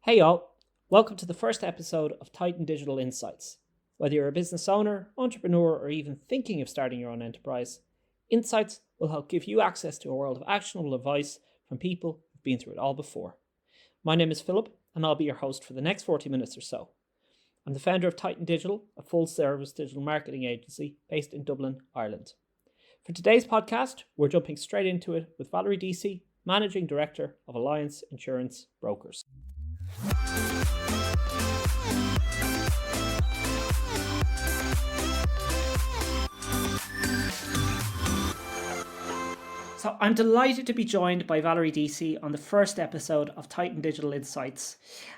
Hey y'all, welcome to the first episode of Titan Digital Insights. Whether you're a business owner, entrepreneur, or even thinking of starting your own enterprise, Insights will help give you access to a world of actionable advice from people who've been through it all before. My name is Philip, and I'll be your host for the next 40 minutes or so. I'm the founder of Titan Digital, a full-service digital marketing agency based in Dublin, Ireland. For today's podcast, we're jumping straight into it with Valerie Deasy, Managing Director of Alliance Insurance Brokers. So I'm delighted to be joined by Valerie Deasy on the first episode of Titan Digital Insights.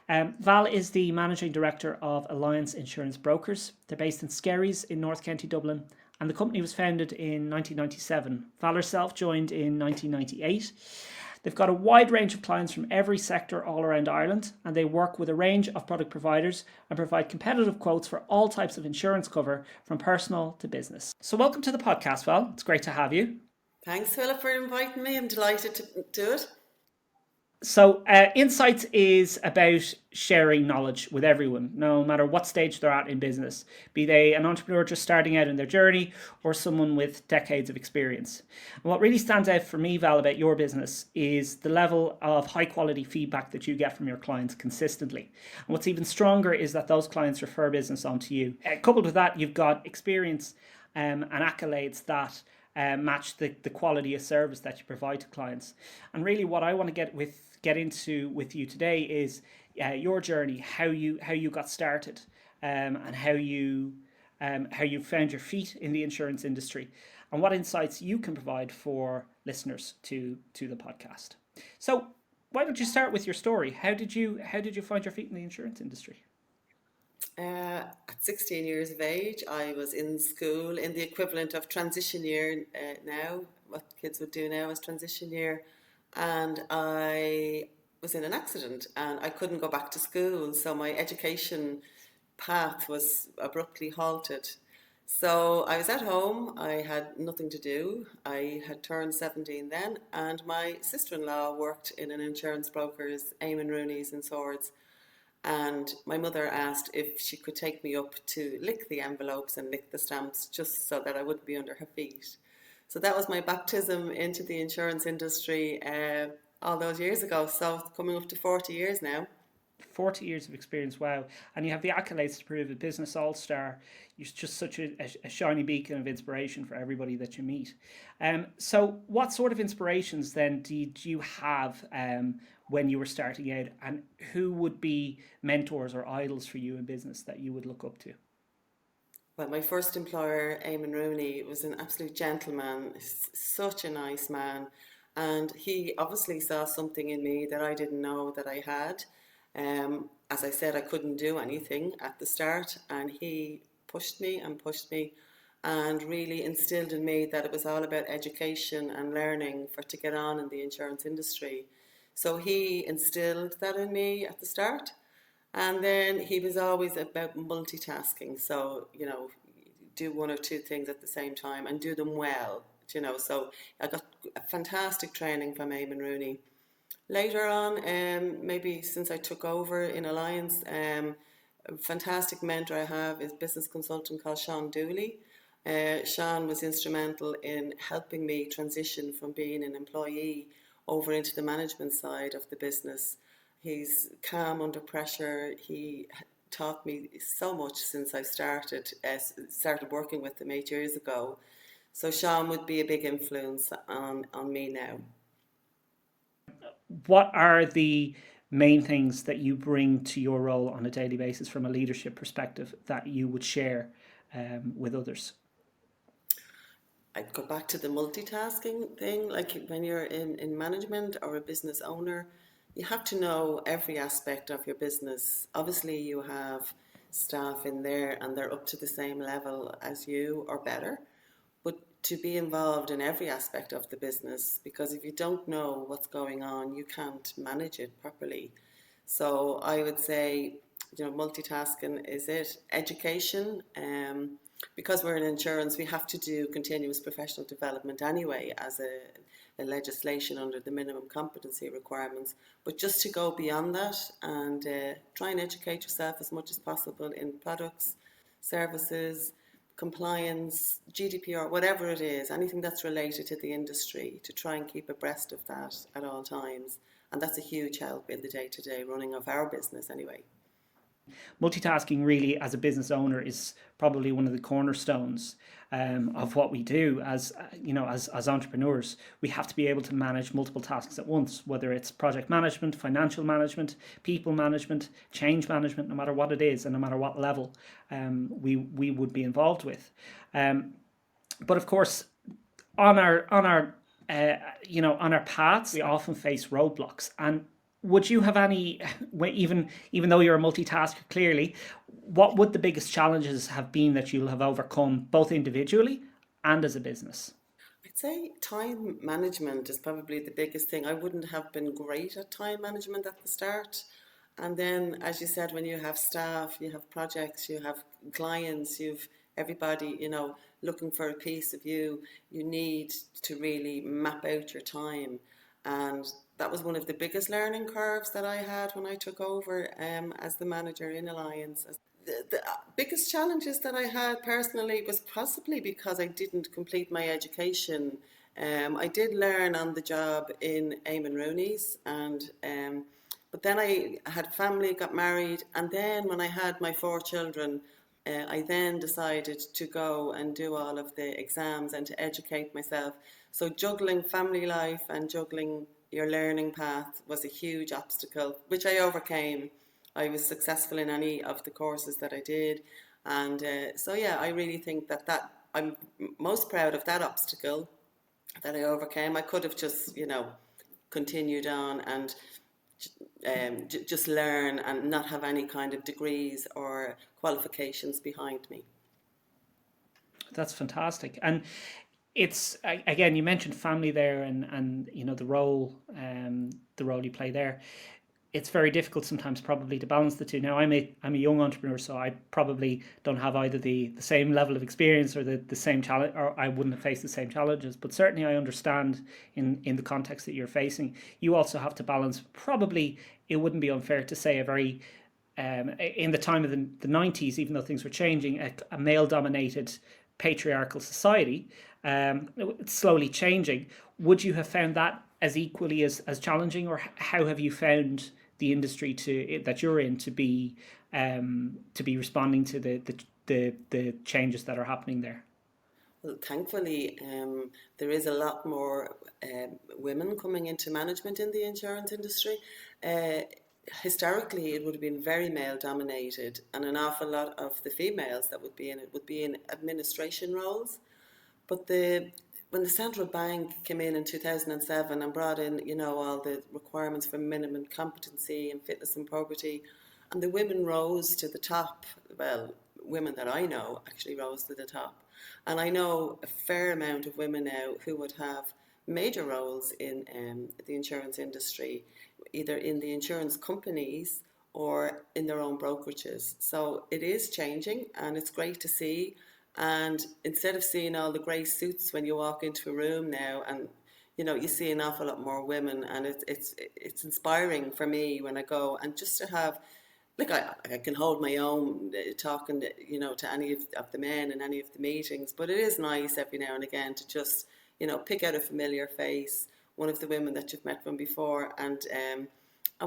Val is the Managing Director of Alliance Insurance Brokers. They're based in Skerries in North Country Dublin, and the company was founded in 1997. Val herself joined in 1998. They've got a wide range of clients from every sector all around Ireland, and they work with a range of product providers and provide competitive quotes for all types of insurance cover from personal to business. So welcome to the podcast, Val. It's great to have you. Thanks, Philip, for inviting me. I'm delighted to do it. So Insights is about sharing knowledge with everyone, no matter what stage they're at in business, be they an entrepreneur just starting out in their journey or someone with decades of experience. And what really stands out for me, Val, about your business is the level of high quality feedback that you get from your clients consistently. And what's even stronger is that those clients refer business onto you. Coupled with that, you've got experience and accolades that match the quality of service that you provide to clients. And really what I want to get into with you today is your journey, how you got started, and how you found your feet in the insurance industry, and what insights you can provide for listeners to the podcast. So why don't you start with your story? How did you find your feet in the insurance industry? At 16 years of age, I was in school in the equivalent of transition year now, what kids would do now is transition year, and I was in an accident and I couldn't go back to school, so my education path was abruptly halted. So I was at home, I had nothing to do. I had turned 17 then, and my sister-in-law worked in an insurance broker's, Eamon Rooney's in Swords. And my mother asked if she could take me up to lick the envelopes and lick the stamps just so that I wouldn't be under her feet. So that was my baptism into the insurance industry all those years ago. So coming up to 40 years now. 40 years of experience, wow. And you have the accolades to prove it, business all-star. You're just such a shiny beacon of inspiration for everybody that you meet. So what sort of inspirations then did you have when you were starting out, and who would be mentors or idols for you in business that you would look up to? Well, my first employer, Eamon Rooney, was an absolute gentleman, such a nice man. And he obviously saw something in me that I didn't know that I had. As I said, I couldn't do anything at the start, and he pushed me and really instilled in me that it was all about education and learning for to get on in the insurance industry. So he instilled that in me at the start, and then he was always about multitasking. So, do one or two things at the same time and do them well, So I got a fantastic training from Eamon Rooney. Later on, maybe since I took over in Alliance, a fantastic mentor I have is a business consultant called Sean Dooley. Sean was instrumental in helping me transition from being an employee over into the management side of the business. He's calm under pressure. He taught me so much since I started working with him 8 years ago. So Sean would be a big influence on me now. What are the main things that you bring to your role on a daily basis from a leadership perspective that you would share with others? I'd go back to the multitasking thing. Like when you're in management or a business owner, you have to know every aspect of your business. Obviously, you have staff in there and they're up to the same level as you or better. But to be involved in every aspect of the business, because if you don't know what's going on, you can't manage it properly. So I would say, multitasking is it. Education, because we're in insurance, we have to do continuous professional development anyway as a legislation under the minimum competency requirements. But just to go beyond that and try and educate yourself as much as possible in products, services, compliance, GDPR, whatever it is, anything that's related to the industry, to try and keep abreast of that at all times. And that's a huge help in the day-to-day running of our business anyway. Multitasking really as a business owner is probably one of the cornerstones of what we do as as entrepreneurs. We have to be able to manage multiple tasks at once, whether it's project management, financial management, people management, change management, no matter what it is and no matter what level we would be involved with. But of course, on our on our paths, we often face roadblocks. And would you have any, even though you're a multitasker, clearly, what would the biggest challenges have been that you'll have overcome, both individually and as a business? I'd say time management is probably the biggest thing. I wouldn't have been great at time management at the start. And then, as you said, when you have staff, you have projects, you have clients, you've everybody, looking for a piece of you, you need to really map out your time. And that was one of the biggest learning curves that I had when I took over as the manager in Alliance. The biggest challenges that I had personally was possibly because I didn't complete my education. I did learn on the job in Eamon Rooney's, and but then I had family, got married, and then when I had my 4 children, I then decided to go and do all of the exams and to educate myself. So juggling family life and juggling your learning path was a huge obstacle, which I overcame. I was successful in any of the courses that I did. And so, yeah, I really think that I'm most proud of that obstacle that I overcame. I could have just, continued on and just learn and not have any kind of degrees or qualifications behind me. That's fantastic. And it's, again, you mentioned family there, and the role you play there. It's very difficult sometimes probably to balance the two. Now I'm a young entrepreneur, so I probably don't have either the same level of experience or the same challenge, or I wouldn't have faced the same challenges. But certainly I understand in the context that you're facing, you also have to balance, probably it wouldn't be unfair to say, a very in the time of the 90s, even though things were changing, a male dominated patriarchal society. It's slowly changing. Would you have found that as equally as challenging, or how have you found the industry that you're in to be responding to the changes that are happening there? Well, thankfully, there is a lot more women coming into management in the insurance industry. Uh, Historically, it would have been very male dominated, and an awful lot of the females that would be in it would be in administration roles. But when the central bank came in 2007 and brought in, all the requirements for minimum competency and fitness and probity, and the women rose to the top. Well, women that I know actually rose to the top, and I know a fair amount of women now who would have major roles in the insurance industry, either in the insurance companies or in their own brokerages. So it is changing, and it's great to see. And instead of seeing all the grey suits when you walk into a room now, and you see an awful lot more women, and it's inspiring for me when I go, and just to have, like, I can hold my own talking to any of the men in any of the meetings, but it is nice every now and again to just pick out a familiar face, one of the women that you've met from before, and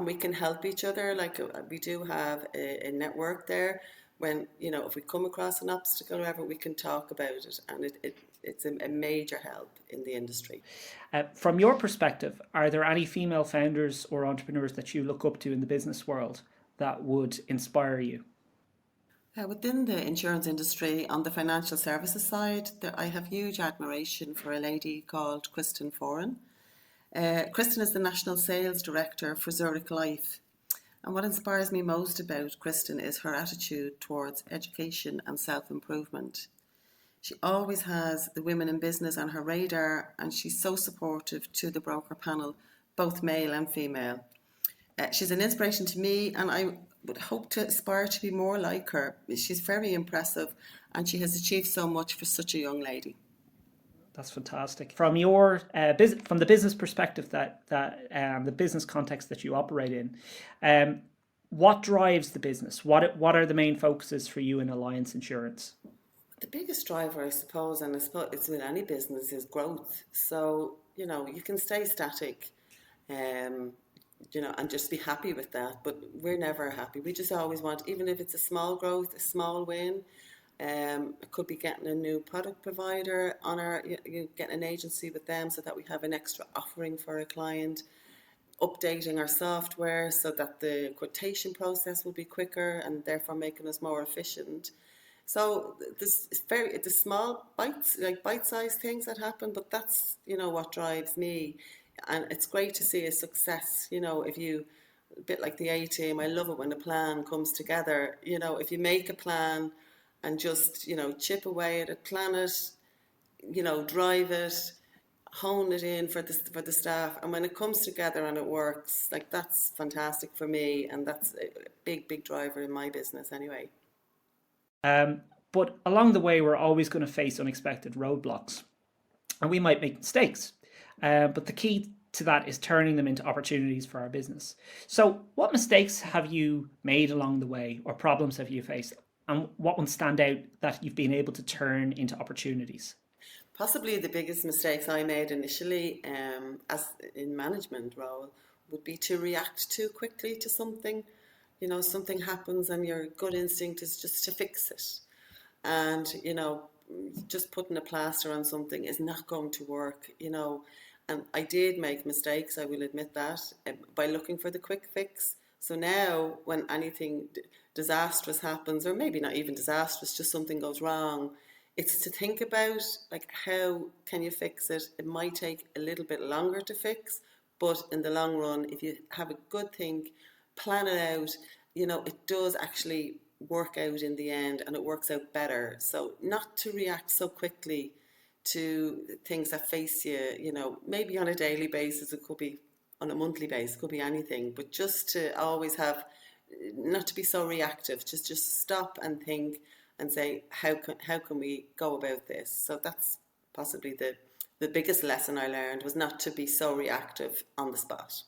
we can help each other. Like, we do have a network there. When if we come across an obstacle or whatever, we can talk about it, and it's a major help in the industry. From your perspective, are there any female founders or entrepreneurs that you look up to in the business world that would inspire you? Within the insurance industry, on the financial services side, I have huge admiration for a lady called Kristen Foran. Kristen is the National Sales Director for Zurich Life. And what inspires me most about Kristen is her attitude towards education and self-improvement. She always has the women in business on her radar, and she's so supportive to the broker panel, both male and female. She's an inspiration to me, and I would hope to aspire to be more like her. She's very impressive, and she has achieved so much for such a young lady. That's fantastic. From your from the business perspective, the business context that you operate in, um, what drives the business? What are the main focuses for you in Alliance Insurance? The biggest driver, I suppose, and I suppose it's with any business, is growth. So, you can stay static, um, and just be happy with that. But we're never happy. We just always want, even if it's a small growth, a small win. It could be getting a new product provider on getting an agency with them so that we have an extra offering for a client, updating our software so that the quotation process will be quicker and therefore making us more efficient. So this is the small bites, like bite-sized things that happen, but that's what drives me, and it's great to see a success. If you, a bit like the A team, I love it when a plan comes together. If you make a plan and just chip away at it, plan it, drive it, hone it in for the staff, and when it comes together and it works, like that's fantastic for me, and that's a big driver in my business anyway. Um, but along the way, we're always going to face unexpected roadblocks, and we might make mistakes. But the key to that is turning them into opportunities for our business. So, what mistakes have you made along the way, or problems have you faced, and what ones stand out that you've been able to turn into opportunities? Possibly the biggest mistakes I made initially, as in management role, would be to react too quickly to something. Something happens and your gut instinct is just to fix it. And, just putting a plaster on something is not going to work. And I did make mistakes, I will admit that, by looking for the quick fix. So now, when anything disastrous happens, or maybe not even disastrous, just something goes wrong, it's to think about, like, how can you fix it. It might take a little bit longer to fix, but in the long run, if you have a good think, plan it out, it does actually work out in the end, and it works out better. So not to react so quickly to things that face you, maybe on a daily basis, it could be on a monthly basis, it could be anything, but just to always have, not to be so reactive, just stop and think and say, how can we go about this? So that's possibly the biggest lesson I learned, was not to be so reactive on the spot.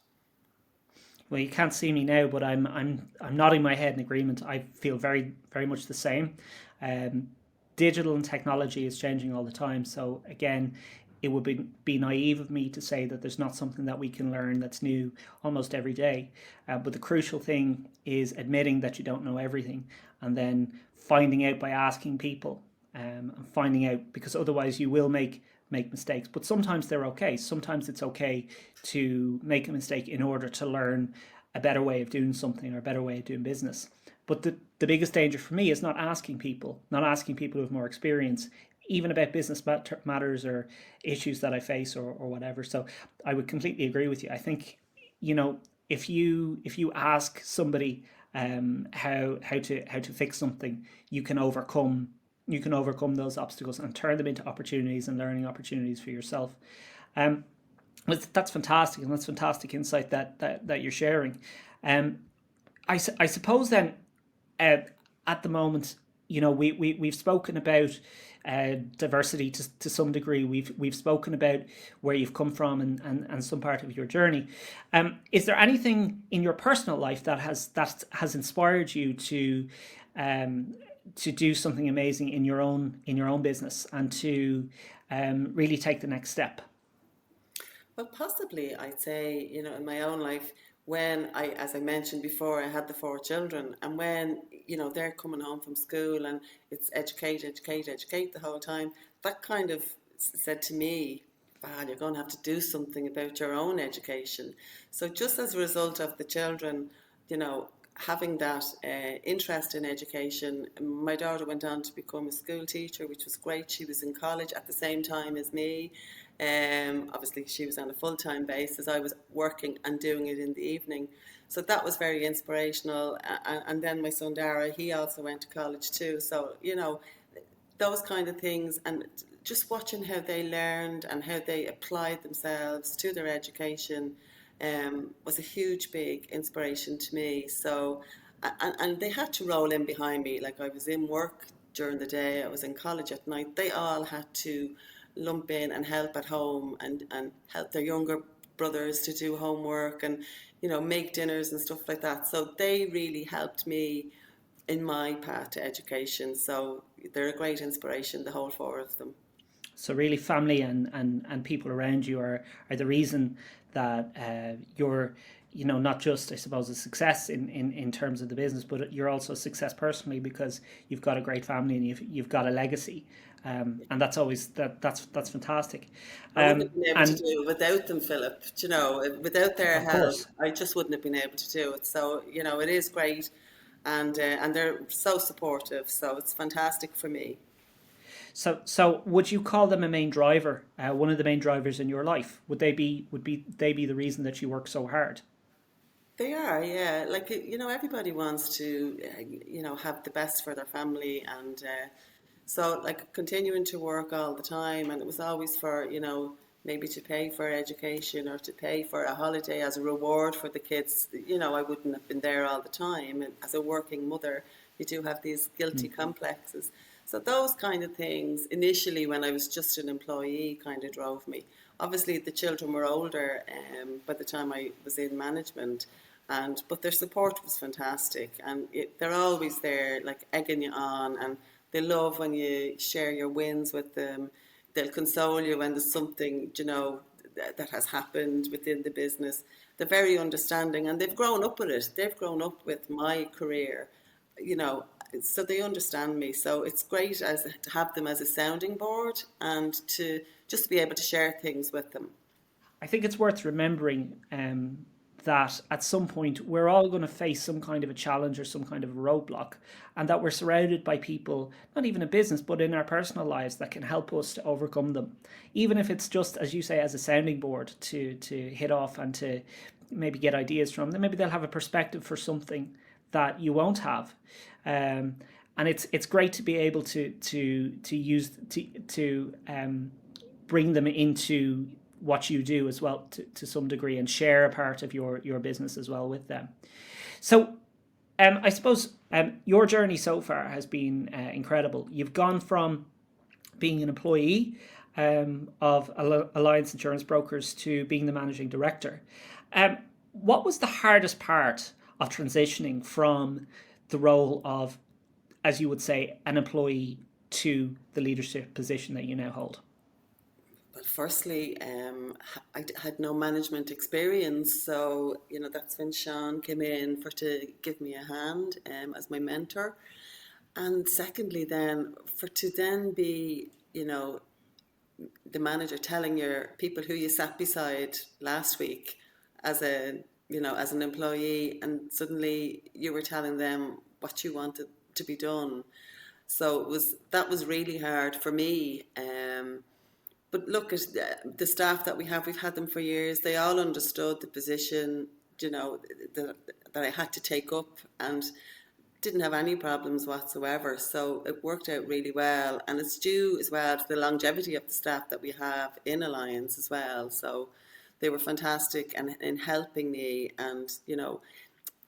Well, you can't see me now, but I'm nodding my head in agreement. I feel very much the same. Um, Digital and technology is changing all the time. So again, it would be naive of me to say that there's not something that we can learn that's new almost every day. But the crucial thing is admitting that you don't know everything, and then finding out by asking people, and finding out, because otherwise you will make mistakes. But sometimes they're okay. Sometimes it's okay to make a mistake in order to learn a better way of doing something or a better way of doing business. But the biggest danger for me is not asking people who have more experience, even about business matters or issues that I face, or whatever. So I would completely agree with you. I think, if you ask somebody, how to fix something, you can overcome those obstacles and turn them into opportunities and learning opportunities for yourself. Um, that's fantastic, and that's fantastic insight that you're sharing. Um, I suppose then, uh, at the moment, we've spoken about diversity to some degree. We've spoken about where you've come from, and some part of your journey. Is there anything in your personal life that has inspired you to do something amazing in your own business, and to really take the next step? Well, possibly, I'd say, in my own life, when as I mentioned before, I had the four children, and when, they're coming home from school and it's educate, educate, educate the whole time, that kind of said to me, Val, you're going to have to do something about your own education. So just as a result of the children, having that interest in education, my daughter went on to become a school teacher, which was great. She was in college at the same time as me. Obviously, she was on a full-time basis. I was working and doing it in the evening. So that was very inspirational. And then my son Dara, he also went to college too. So, those kind of things, and just watching how they learned and how they applied themselves to their education, was a huge, big inspiration to me. So, and they had to roll in behind me. Like, I was in work during the day, I was in college at night, they all had to lump in and help at home, and help their younger brothers to do homework, and make dinners and stuff like that. So they really helped me in my path to education. So they're a great inspiration, the whole four of them. So really, family and people around you are the reason that you're, not just, I suppose, a success in terms of the business, but you're also a success personally, because you've got a great family and you've got a legacy. And that's always that's fantastic. I wouldn't have been able to And do it without them, Philip. Without their of help, course. I just wouldn't have been able to do it. So, it is great, and they're so supportive. So it's fantastic for me. So would you call them a main driver, one of the main drivers in your life? Would they be the reason that you work so hard? They are, yeah. Like, everybody wants to, have the best for their family, and so, like, continuing to work all the time, and it was always for, maybe to pay for education or to pay for a holiday as a reward for the kids. I wouldn't have been there all the time. And as a working mother, you do have these guilty complexes. So those kind of things, initially when I was just an employee, kind of drove me. Obviously, the children were older by the time I was in management, but their support was fantastic, and they're always there, like egging you on, and they love when you share your wins with them. They'll console you when there's something, that has happened within the business. They're very understanding, and they've grown up with it. They've grown up with my career, you know, so they understand me. So it's great to have them as a sounding board, and to just be able to share things with them. I think it's worth remembering that at some point we're all going to face some kind of a challenge or some kind of a roadblock, and that we're surrounded by people, not even in business, but in our personal lives, that can help us to overcome them. Even if it's just, as you say, as a sounding board to hit off and to maybe get ideas from them. Maybe they'll have a perspective for something that you won't have. And it's great to be able to use to bring them into what you do as well, to some degree, and share a part of your business as well with them. So I suppose your journey so far has been incredible. You've gone from being an employee of Alliance Insurance Brokers to being the managing director. What was the hardest part of transitioning from the role of, as you would say, an employee to the leadership position that you now hold? Well, firstly, had no management experience, so that's when Sean came in for to give me a hand as my mentor. And secondly, then for to then be, the manager telling your people who you sat beside last week as as an employee, and suddenly you were telling them what you wanted to be done. So that was really hard for me. But look at the staff that we have. We've had them for years. They all understood the position, you know, that I had to take up, and didn't have any problems whatsoever. So it worked out really well. And it's due as well to the longevity of the staff that we have in Alliance as well. So they were fantastic and in helping me. And,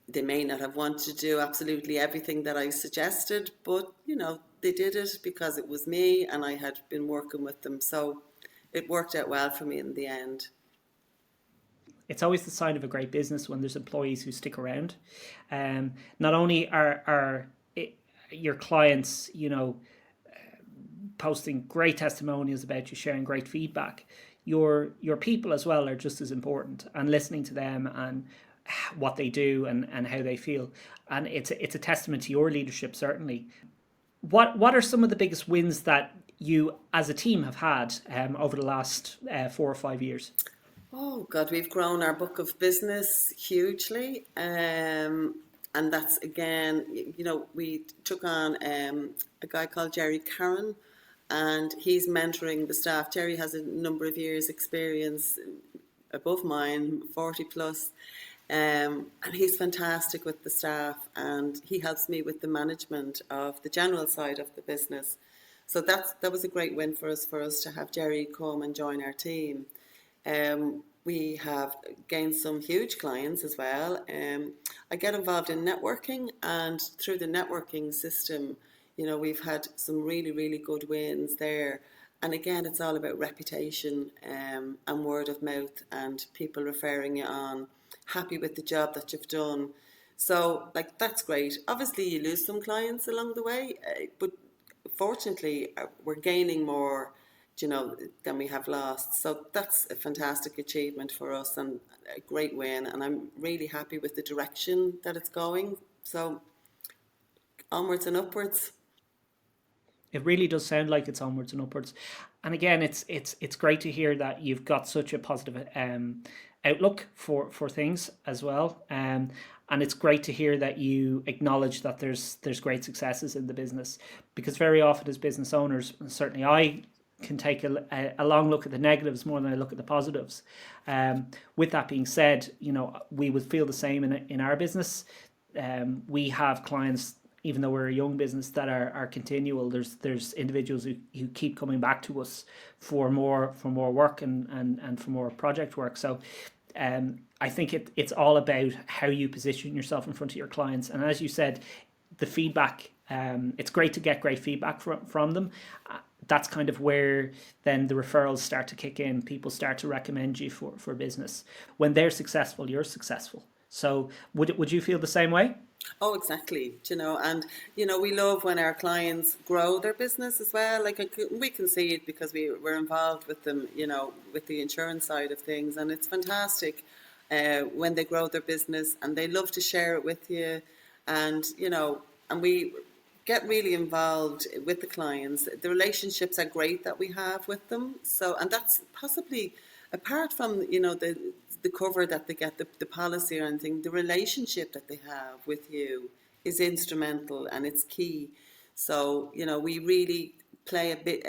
they may not have wanted to do absolutely everything that I suggested, but, they did it because it was me and I had been working with them. So it worked out well for me in the end. It's always the sign of a great business when there's employees who stick around. Not only are your clients, posting great testimonials about you, sharing great feedback, your people as well are just as important, and listening to them and what they do and how they feel. And it's a testament to your leadership, certainly. What are some of the biggest wins that you as a team have had over the last 4 or 5 years? Oh God, we've grown our book of business hugely. And that's again, we took on a guy called Jerry Curran, and he's mentoring the staff. Jerry has a number of years experience above mine, 40 plus. And he's fantastic with the staff, and he helps me with the management of the general side of the business. So that was a great win for us to have Jerry come and join our team. We have gained some huge clients as well. I get involved in networking, and through the networking system, We've had some really, really good wins there. And again, it's all about reputation, and word of mouth and people referring you on, happy with the job that you've done. So, like, that's great. Obviously, you lose some clients along the way, but fortunately, we're gaining more, than we have lost. So that's a fantastic achievement for us and a great win. And I'm really happy with the direction that it's going. So onwards and upwards. It really does sound like it's onwards and upwards. And again, it's great to hear that you've got such a positive outlook for things as well. And it's great to hear that you acknowledge that there's great successes in the business, because very often as business owners, and certainly I can take a long look at the negatives more than I look at the positives. With that being said, we would feel the same in our business. We have clients, even though we're a young business, that are continual. There's individuals who keep coming back to us for more work and for more project work. So I think it's all about how you position yourself in front of your clients. And as you said, the feedback, it's great to get great feedback from them. That's kind of where then the referrals start to kick in. People start to recommend you for business. When they're successful, you're successful. So would you feel the same way? Oh, exactly. And we love when our clients grow their business as well. Like, we can see it because we're involved with them, with the insurance side of things, and it's fantastic when they grow their business and they love to share it with you, and and we get really involved with the clients. The relationships are great that we have with them. So, and that's possibly apart from the cover that they get, the policy or anything, the relationship that they have with you is instrumental and it's key. So we really play a bit,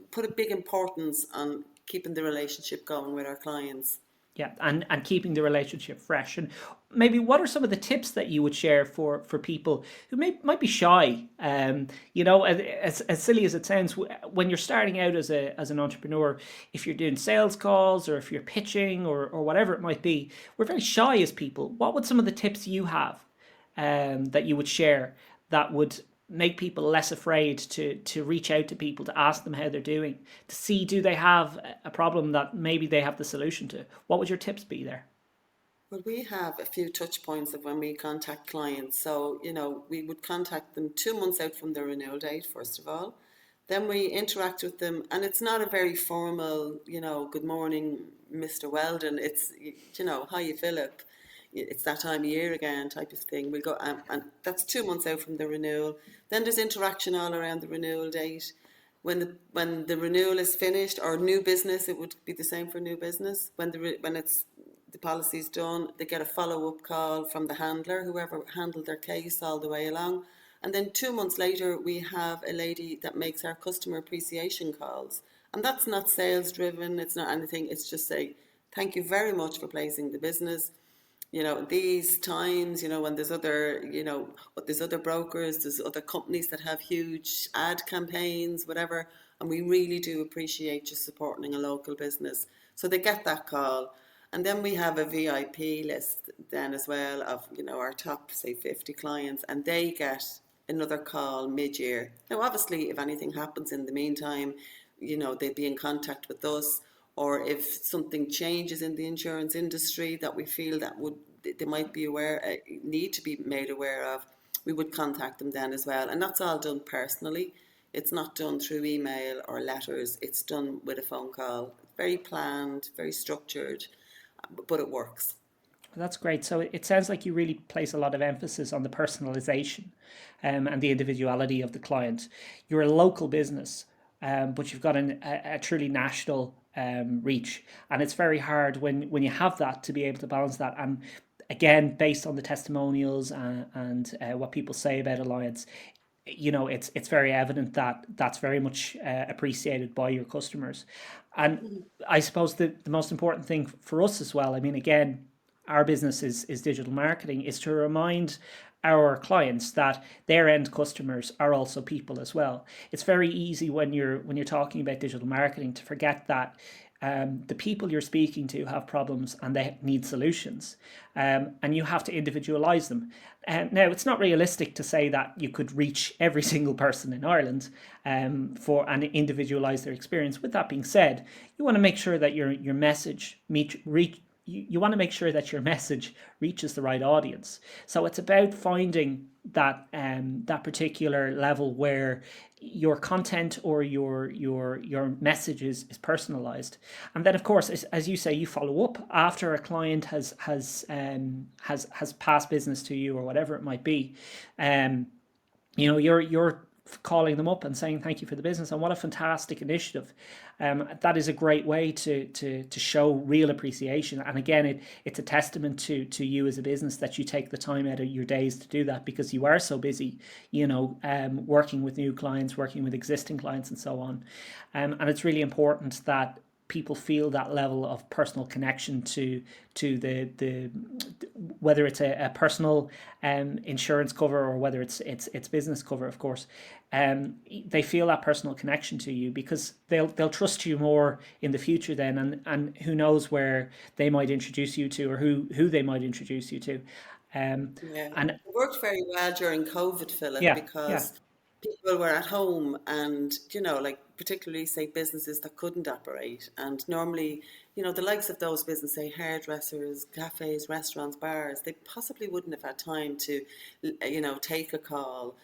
put a big importance on keeping the relationship going with our clients. Yeah, and keeping the relationship fresh. And maybe what are some of the tips that you would share for people who might be shy? As silly as it sounds, when you're starting out as an entrepreneur, if you're doing sales calls or if you're pitching or whatever it might be, we're very shy as people. What would some of the tips you have that you would share that would make people less afraid to reach out to people, to ask them how they're doing, to see do they have a problem that maybe they have the solution to? What would your tips be there? Well, we have a few touch points of when we contact clients. So, we would contact them 2 months out from their renewal date, first of all. Then we interact with them, and it's not a very formal, good morning, Mr. Weldon. It's, hi, you Philip. It's that time of year again type of thing. We'll go, and that's 2 months out from the renewal. Then there's interaction all around the renewal date. When the renewal is finished, or new business, it would be the same for new business. When the policy's done, they get a follow-up call from the handler, whoever handled their case all the way along. And then 2 months later, we have a lady that makes our customer appreciation calls. And that's not sales driven, it's not anything, it's just say, thank you very much for placing the business. These times, when there's other brokers, there's other companies that have huge ad campaigns, whatever, and we really do appreciate you supporting a local business. So they get that call. And then we have a VIP list then as well of, our top, say, 50 clients, and they get another call mid-year. Now, obviously, if anything happens in the meantime, they'd be in contact with us, or if something changes in the insurance industry that we feel that they might be need to be made aware of, we would contact them then as well. And that's all done personally. It's not done through email or letters. It's done with a phone call. Very planned, very structured, but it works. That's great. So it sounds like you really place a lot of emphasis on the personalization and the individuality of the client. You're a local business, but you've got a truly national reach. And it's very hard when you have that to be able to balance that. And again, based on the testimonials and what people say about Alliance, it's very evident that that's very much appreciated by your customers. And I suppose the most important thing for us as well, I mean, again, our business is digital marketing, is to remind our clients that their end customers are also people as well. It's very easy when you're talking about digital marketing to forget that the people you're speaking to have problems and they need solutions, and you have to individualize them. Now, it's not realistic to say that you could reach every single person in Ireland for and individualize their experience. With that being said, you want to make sure that your message you want to make sure that your message reaches the right audience. So it's about finding that particular level where your content or your message is personalized, and then of course, as you say, you follow up after a client has passed business to you or whatever it might be. You're calling them up and saying thank you for the business and what a fantastic initiative. That is a great way to show real appreciation. And again, it's a testament to you as a business that you take the time out of your days to do that, because you are so busy, working with new clients, working with existing clients, and so on. And it's really important that people feel that level of personal connection to the whether it's a personal insurance cover or whether it's business cover, of course. They feel that personal connection to you because they'll trust you more in the future then, and who knows where they might introduce you to, or who they might introduce you to. Yeah, And it worked very well during COVID, Philip, yeah, yeah, because people were at home and, like particularly say businesses that couldn't operate. And normally, the likes of those businesses, say hairdressers, cafes, restaurants, bars, they possibly wouldn't have had time to, take a call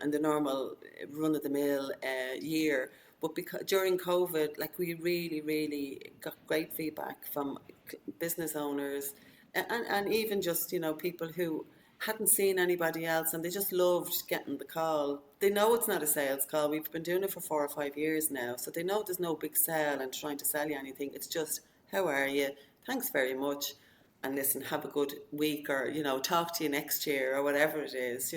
in the normal run-of-the-mill year. But because during COVID, like we really, really got great feedback from business owners and even just, people who hadn't seen anybody else and they just loved getting the call. They know it's not a sales call. We've been doing it for 4 or 5 years now. So they know there's no big sell and trying to sell you anything. It's just, how are you? Thanks very much. And listen, have a good week, or, talk to you next year, or whatever it is,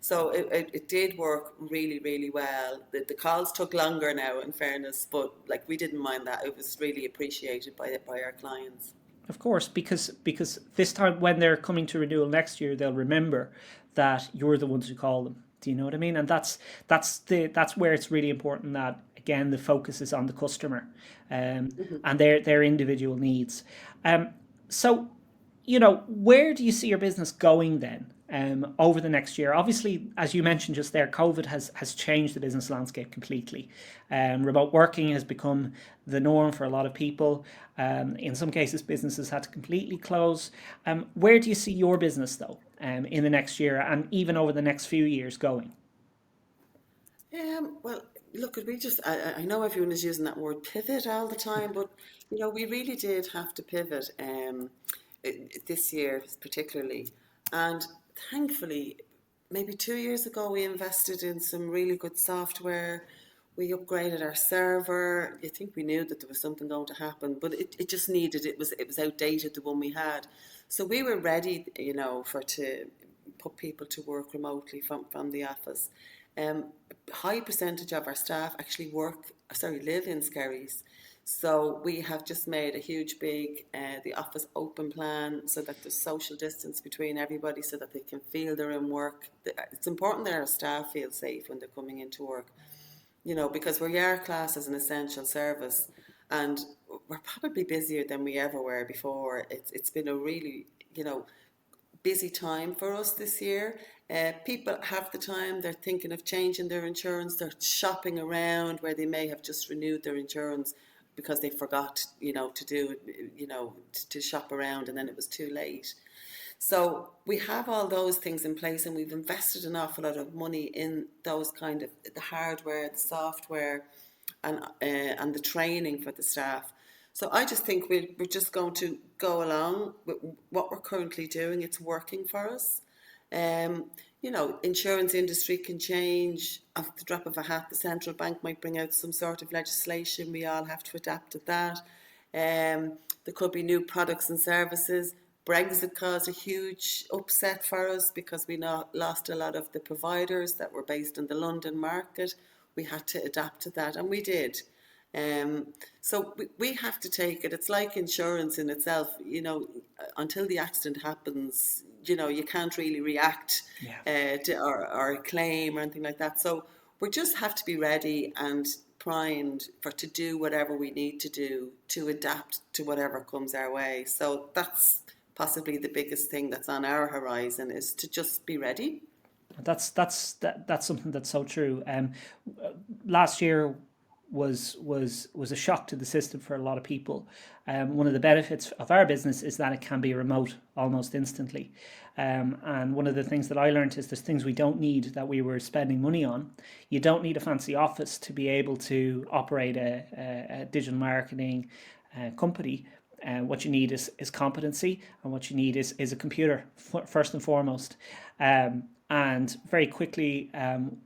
So it did work really, really well. The calls took longer now, in fairness, but like we didn't mind that. It was really appreciated by our clients. of course, because this time when they're coming to renewal next year, they'll remember that you're the ones who call them. Do you know what I mean? And that's where it's really important that again the focus is on the customer, and their individual needs. So, where do you see your business going then, over the next year? Obviously, as you mentioned just there, COVID has changed the business landscape completely. Remote working has become the norm for a lot of people. In some cases, businesses had to completely close. Where do you see your business though, in the next year and even over the next few years going? Well, look, I know everyone is using that word pivot all the time, but, we really did have to pivot this year particularly. And thankfully, maybe 2 years ago, we invested in some really good software. We upgraded our server. I think we knew that there was something going to happen, but it just needed, it was outdated, the one we had. So we were ready, to put people to work remotely from the office. High percentage of our staff actually live in Skerries. So we have just made a huge big the office open plan so that there's social distance between everybody so that they can feel they're in work. It's important that our staff feel safe when they're coming into work, because we are classed as an essential service, and we're probably busier than we ever were before. It's been a really, busy time for us this year. People have the time, they're thinking of changing their insurance, they're shopping around where they may have just renewed their insurance because they forgot, to do it, to shop around, and then it was too late. So we have all those things in place, and we've invested an awful lot of money in those kind of the hardware, the software, and the training for the staff. So I just think we're just going to go along with what we're currently doing. It's working for us. Insurance industry can change at the drop of a hat. The central bank might bring out some sort of legislation. We all have to adapt to that. There could be new products and services. Brexit caused a huge upset for us because we lost a lot of the providers that were based in the London market. We had to adapt to that, and we did. So we have to take it. It's like insurance in itself, until the accident happens, you can't really react Yeah. or a claim or anything like that. So we just have to be ready and primed to do whatever we need to do to adapt to whatever comes our way. So that's possibly the biggest thing that's on our horizon, is to just be ready. That's something that's so true. Last year was a shock to the system for a lot of people. One of the benefits of our business is that it can be remote almost instantly. And one of the things that I learned is there's things we don't need that we were spending money on. You don't need a fancy office to be able to operate a digital marketing company. What you need is competency, and what you need is a computer first and foremost. And very quickly,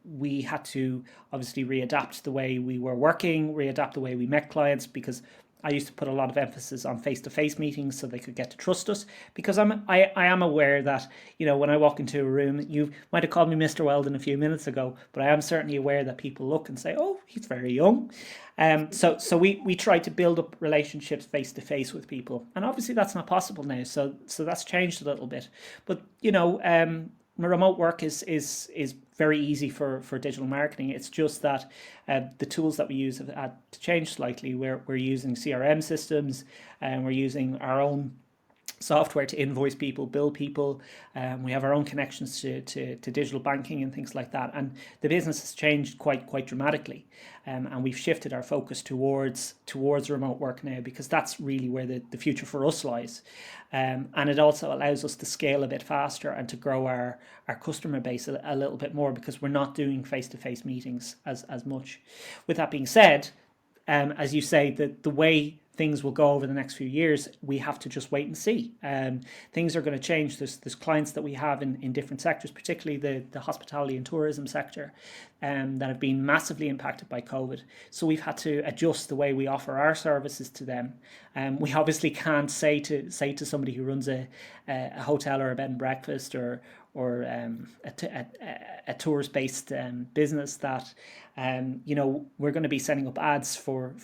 we had to obviously readapt the way we were working, readapt the way we met clients, because I used to put a lot of emphasis on face-to-face meetings so they could get to trust us. Because I am aware that, when I walk into a room, you might have called me Mr. Weldon a few minutes ago, but I am certainly aware that people look and say, "Oh, he's very young." So we try to build up relationships face-to-face with people, and obviously that's not possible now. So that's changed a little bit, but remote work is very easy for digital marketing. It's just that the tools that we use have had to change slightly. We're using CRM systems, and we're using our own software to invoice people, bill people. We have our own connections to digital banking and things like that. And the business has changed quite dramatically. And we've shifted our focus towards remote work now, because that's really where the future for us lies. And it also allows us to scale a bit faster and to grow our customer base a little bit more, because we're not doing face-to-face meetings as much. With that being said, as you say, the way things will go over the next few years, we have to just wait and see. Things are going to change. There's clients that we have in different sectors, particularly the hospitality and tourism sector, that have been massively impacted by COVID. So we've had to adjust the way we offer our services to them. We obviously can't say to somebody who runs a hotel or a bed and breakfast or a tourist-based business that we're going to be setting up ads for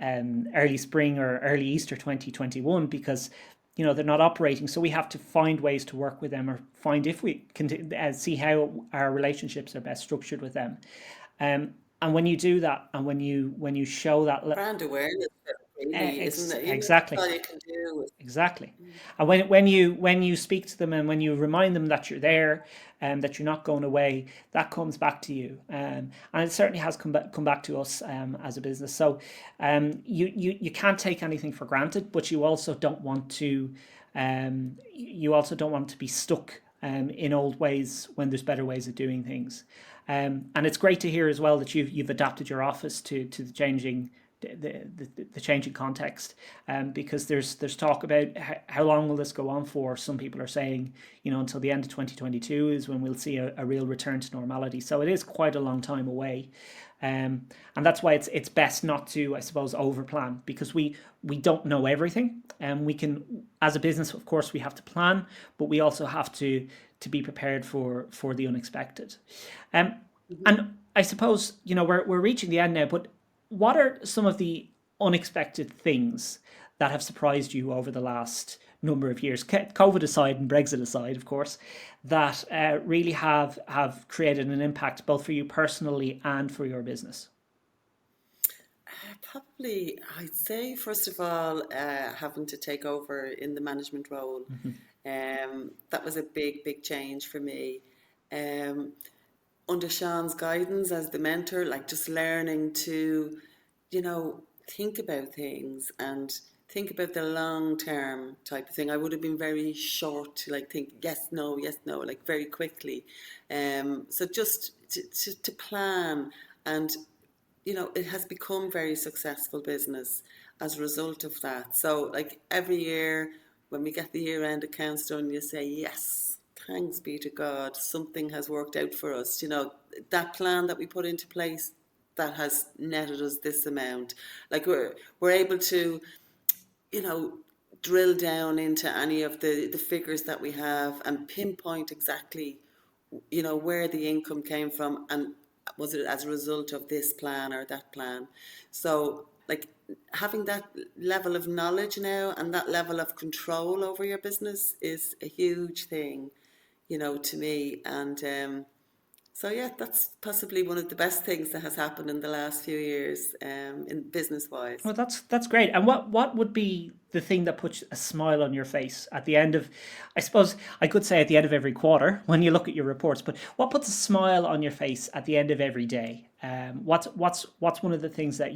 early spring or early Easter 2021, because they're not operating. So we have to find ways to work with them, or find if we can see how our relationships are best structured with them. And when you do that, and when you show that Brand awareness, really, isn't it? That's exactly. all you can do. Exactly. And when you speak to them, and when you remind them that you're there and that you're not going away, that comes back to you. And it certainly has come back to us as a business. So you can't take anything for granted, but you also don't want to be stuck in old ways when there's better ways of doing things. And it's great to hear as well that you've adapted your office to the changing context, because there's talk about how long will this go on for. Some people are saying until the end of 2022 is when we'll see a real return to normality. So it is quite a long time away, and that's why it's best not to, I suppose, overplan, because we don't know everything, and we can, as a business, of course, we have to plan, but we also have to be prepared for the unexpected. And I suppose we're reaching the end now, but what are some of the unexpected things that have surprised you over the last number of years, COVID aside and Brexit aside, of course, that really have created an impact both for you personally and for your business? Probably, I'd say, first of all, having to take over in the management role. That was a big change for me. Um, Under Sean's guidance as the mentor, like just learning to, think about things and think about the long term type of thing. I would have been very short to like think yes, no, like very quickly. So just to plan, and it has become very successful business as a result of that. So like every year when we get the year end accounts done, you say, yes, thanks be to God, something has worked out for us. That plan that we put into place, that has netted us this amount. Like we're able to, drill down into any of the figures that we have and pinpoint exactly, where the income came from, and was it as a result of this plan or that plan. So like having that level of knowledge now and that level of control over your business is a huge thing, to me. And So yeah, that's possibly one of the best things that has happened in the last few years, in business wise. Well, that's great. And what would be the thing that puts a smile on your face at the end of, I suppose I could say at the end of every quarter when you look at your reports, but what puts a smile on your face at the end of every day? What's one of the things that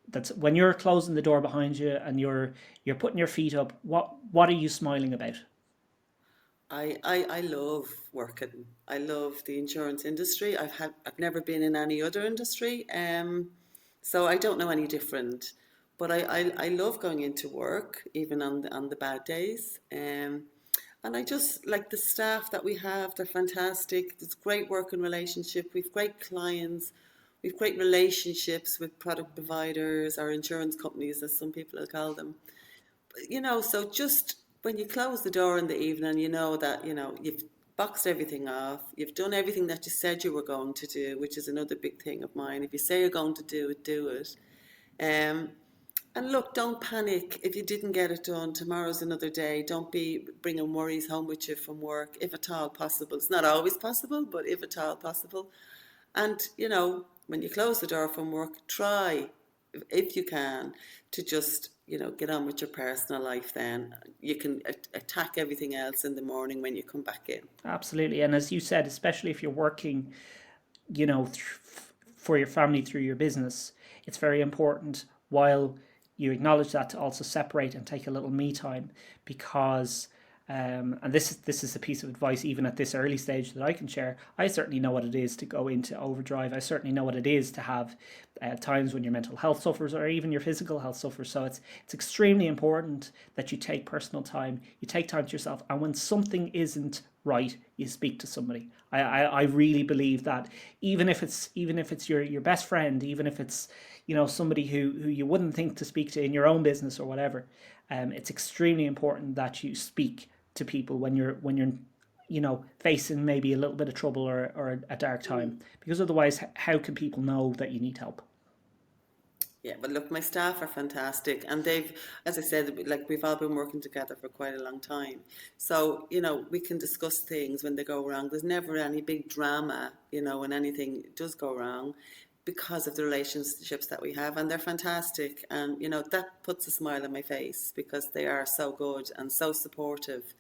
that's when you're closing the door behind you and you're putting your feet up? What are you smiling about? I love working. I love the insurance industry. I've never been in any other industry, so I don't know any different. But I love going into work, even on the bad days. And I just like the staff that we have. They're fantastic. It's great working relationship. We've great clients. We've great relationships with product providers or insurance companies, as some people will call them. So just when you close the door in the evening, you know that, you've boxed everything off. You've done everything that you said you were going to do, which is another big thing of mine. If you say you're going to do it, do it. Um, and look, don't panic if you didn't get it done. Tomorrow's another day. Don't be bringing worries home with you from work, if at all possible. It's not always possible, but if at all possible. And, when you close the door from work, try, if you can, to just, get on with your personal life then. You can attack everything else in the morning when you come back in. Absolutely. And as you said, especially if you're working, for your family through your business, it's very important while you acknowledge that to also separate and take a little me time because and this is a piece of advice even at this early stage that I can share. I certainly know what it is to go into overdrive. I certainly know what it is to have times when your mental health suffers or even your physical health suffers. So it's extremely important that you take personal time, you take time to yourself, and when something isn't right, you speak to somebody. I really believe that even if it's your best friend, even if it's somebody who you wouldn't think to speak to in your own business or whatever, it's extremely important that you speak to people when you're facing maybe a little bit of trouble or a dark time, because otherwise how can people know that you need help? Yeah, but look, my staff are fantastic, and they've, as I said, like we've all been working together for quite a long time. So, we can discuss things when they go wrong. There's never any big drama, when anything does go wrong because of the relationships that we have, and they're fantastic. And, that puts a smile on my face because they are so good and so supportive.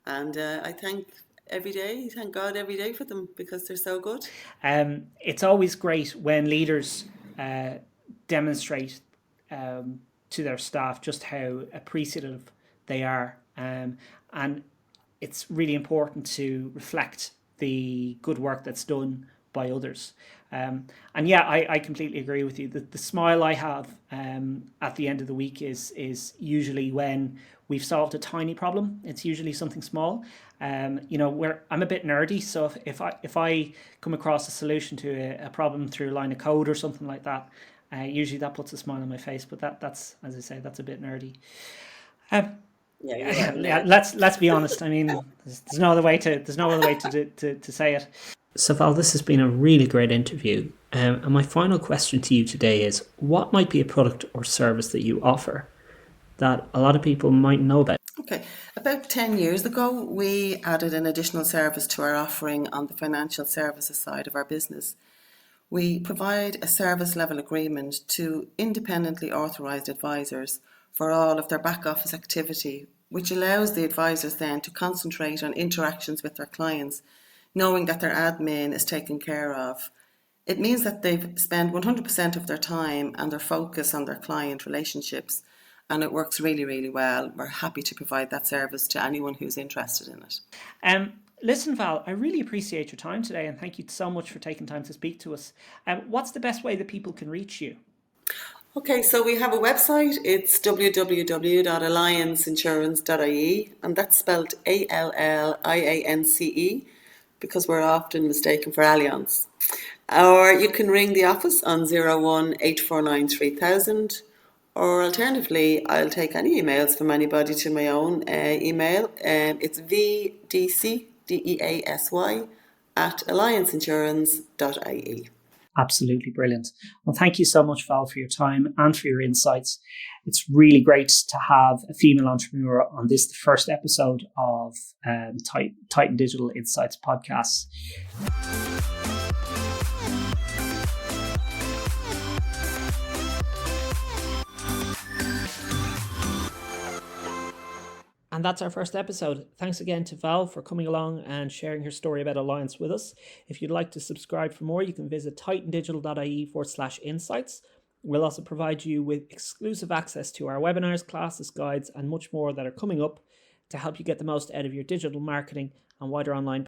And I thank God every day for them because they're so good. It's always great when leaders uh, demonstrate to their staff just how appreciative they are. And it's really important to reflect the good work that's done by others. And yeah, I completely agree with you. The smile I have at the end of the week is usually when we've solved a tiny problem. It's usually something small. Where I'm a bit nerdy, so if I come across a solution to a problem through a line of code or something like that, usually that puts a smile on my face. But that's, as I say, that's a bit nerdy. Um, Yeah, you are a yeah, nerd. let's be honest. I mean, there's no other way to say it. So Val, this has been a really great interview. And my final question to you today is: what might be a product or service that you offer that a lot of people might know about? Okay, about 10 years ago, we added an additional service to our offering on the financial services side of our business. We provide a service level agreement to independently authorised advisors for all of their back office activity, which allows the advisors then to concentrate on interactions with their clients, knowing that their admin is taken care of. It means that they spend 100% of their time and their focus on their client relationships, and it works really, really well. We're happy to provide that service to anyone who's interested in it. Listen, Val, I really appreciate your time today, and thank you so much for taking time to speak to us. What's the best way that people can reach you? Okay, so we have a website. It's www.allianceinsurance.ie, and that's spelled ALLIANCE because we're often mistaken for Allianz. Or you can ring the office on 01 849 3000, or alternatively, I'll take any emails from anybody to my own email. It's vdcdeasy at allianceinsurance.ie. Absolutely brilliant. Well, thank you so much, Val, for your time and for your insights. It's really great to have a female entrepreneur on this, the first episode of Titan Digital Insights podcast. And that's our first episode. Thanks again to Val for coming along and sharing her story about Alliance with us. If you'd like to subscribe for more, you can visit titandigital.ie/insights. We'll also provide you with exclusive access to our webinars, classes, guides, and much more that are coming up to help you get the most out of your digital marketing and wider online